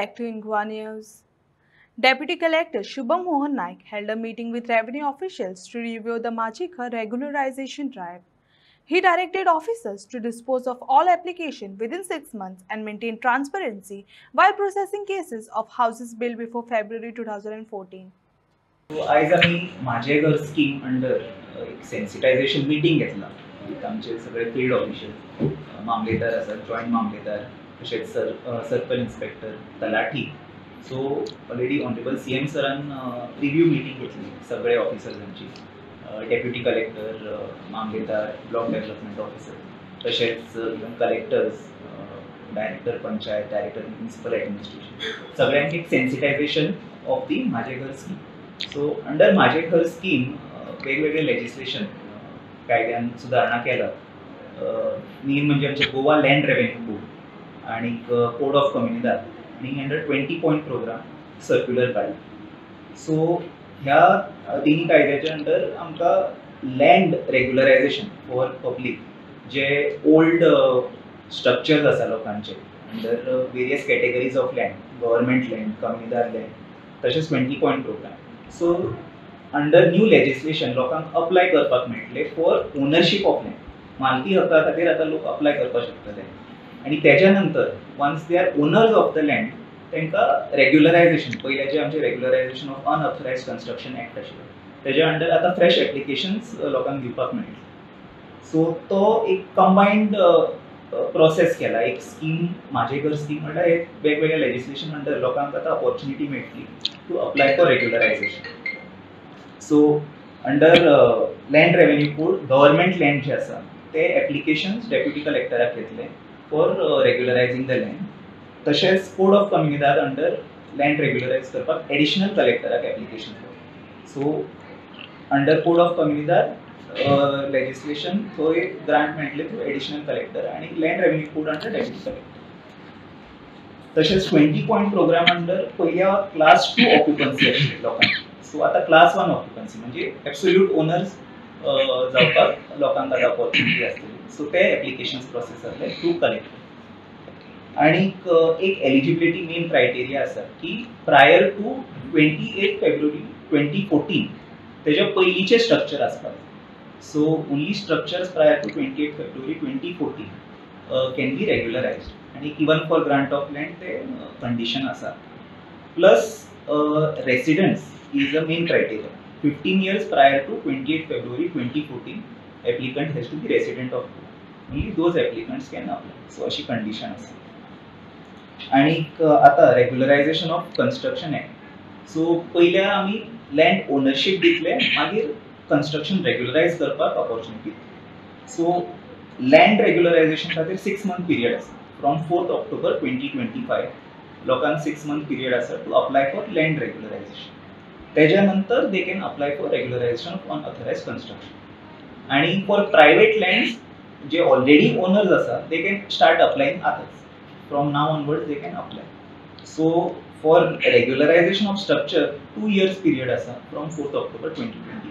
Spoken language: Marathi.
back to Ingwa News. Deputy Collector Shubham Mohan Naik held a meeting with revenue officials to review the Machika regularization drive. He directed officers to dispose of all applications within 6 months and maintain transparency while processing cases of houses built before February 2014. आज आम्ही माझे घर स्कीम अंडर एक सेन्सिटायझेशन मीटिंग घेतला. आमचे सगळे फील्ड ऑफिशियल मामलेदार आसात, जॉईंट मामलेदार, तशेंच सर्कल इन्स्पेक्टर, तलाठी. सो ऑलरेडी ऑनरेबल CM सरान रिव्ह्यू मीटिंग घेतली सगळे ऑफिसर्सांची, डेप्युटी कलेक्टर, मामलेदार, ब्लॉक डेव्हलपमेंट ऑफिसर, तशेंच even collectors, director panchayat, director municipal administration, सगळ्यांक एक सेन्सिटायझेशन ऑफ दी माझे घर स्कीम. सो अंडर माझे घर स्कीम वेगवेगळे लेजिस्लेशन कायद्यान सुदारणा केला. मेन म्हणजे आमचे गोवा लँड रेव्हेन्यू कोड आणि कोड ऑफ कम्युनिदाद आणि अंडर 20 पॉईंट प्रोग्राम सर्क्युलर काडला. सो ह्या तिन्ही कायद्याच्या अंडर आमकां लँड रेग्युलरायझेशन फॉर पब्लीक जे ओल्ड स्ट्रक्चर्स आसा लोकांचे under various categories of land, government land, Comunidade land, तशेंच 20 point programme. So under new legislation लोकांक अप्लाय करपाक मेळटले फॉर ओनरशीप ऑफ लँड. मालकी हक्का खातीर आतां लोक अप्लाय करपाक शकतले आनी तेज्या नंतर once they are owners of the land तांकां रेग्युलरायझेशन, पयल्याचें आमचें regularisation of unauthorised construction act आशिल्लो, तेज्या अंडर आतां फ्रेश एप्लिकेशन्स लोकांक दिवपाक मेळटले. सो तो एक कंबायन्ड प्रोसेस केला, एक स्कीम माझे घर स्कीम म्हणल्यार एक वेगवेगळ्या लेजिस्लेशन अंडर लोकांक आतां ऑपॉर्च्युनिटी मेळटली to apply for regularisation. So under land revenue code government land जे आसा ते एप्लिकेशन्स डेप्युटी कलेक्टराक घेतले फॉर रेग्युलरायझींग द लँड. तशेंच कोड ऑफ कम्युनिदाद अंडर लँड रेग्युलरायज करपाक एडिशनल कलेक्टराक एप्लिकेशन घेतले. सो अंडर कोड ऑफ कम्युनिदाद लेजिस्लेशन थंय ग्रांट मेळटले थ्रू एडिशनल कलेक्टर आनी land revenue code under deputy collector. तशेंच 20 पॉईंट प्रोग्राम अंडर पयल्या क्लास 2 ऑक्युपन्सी आशिल्ली लोकांक. सो आतां क्लास 1 ऑक्युपन्सी म्हणजे एब्सोल्यूट ओनर्स जावपाक लोकांक आतां ऑपॉर्च्युनिटी आसतली. सो ते एप्लिकेशन्स प्रोसेस जातले थ्रू कलेक्टर. आनीक एक एलिजिबिलिटी मेन क्रायटेरिया आसा की प्रायर टू 28 फेब्रुवारी 2014 तेज्या पयलींचे स्ट्रक्चर आसपाक. So only structures prior to 28 फेब्रुवारी 2014 कॅन बी रेग्युलरायज्ड आनी even for grant of land ते कंडिशन आसा. Plus residents is a main criteria. 15 years prior to 28 February 2014, applicant has to be resident of Goa. Only those applicants can apply. So अशी condition आसा. आणि आता regularisation of construction act. So पयल्या आमी लँड ओनरशीप दितले, मागीर कन्स्ट्रक्शन रेग्युलरायज करपाक ऑपॉर्च्युनिटी. सो लँड रेग्युलरायझेशन खातीर 6 month पिरियड आसा. फ्रॉम 4th October 2025 लोकांक 6 month पिरियड आसा to apply for land regularisation. तेज्या नंतर they can apply for regularisation of unauthorised construction. आणि फॉर प्रायवेट लँड्स जे ऑलरेडी ओनर्स आसा दे कॅन स्टार्ट अप्लायींग आतांच. From now onwards they can apply. So for regularisation of structure 2 years period आसा फ्रॉम 4th October 2020.